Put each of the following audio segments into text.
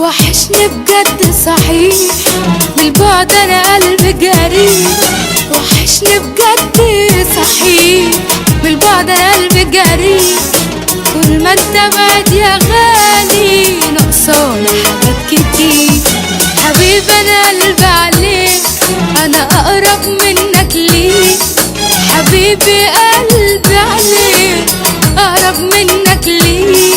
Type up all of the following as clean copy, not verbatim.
وحشني بجد صحيح، بالبعد انا قلبي جريح. وحشني بجد صحيح، بالبعد انا قلبي جريح. طول ما انت بعد يا غالي ناقصاني حاجات كتير. حبيبي انا قلبي عليك، انا اقرب منك ليك. حبيبي قلبي عليك، اقرب منك ليك.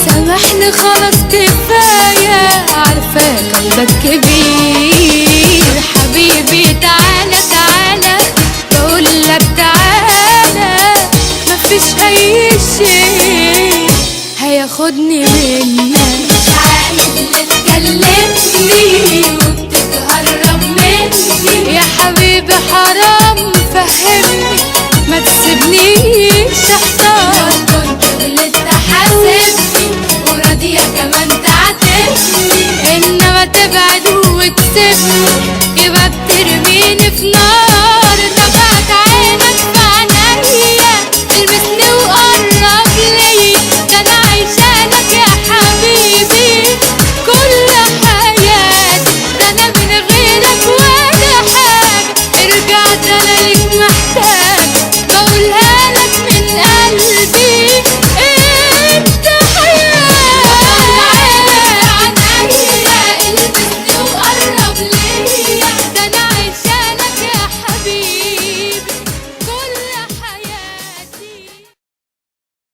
سامحني خلاص كفاية، عارفاك قلبك كبير. حبيبي تعالى تعالى، بقولك تعالى. مفيش اي شيء هياخدني منك. مش عايز تكلمني وبتتهرب مني. يا حبيبي حرام فهمني، ما تسيبنيش احتار. كنت غلطت حاسبني، وراضية كمان تعاتبني. انما تبعد وتسيبني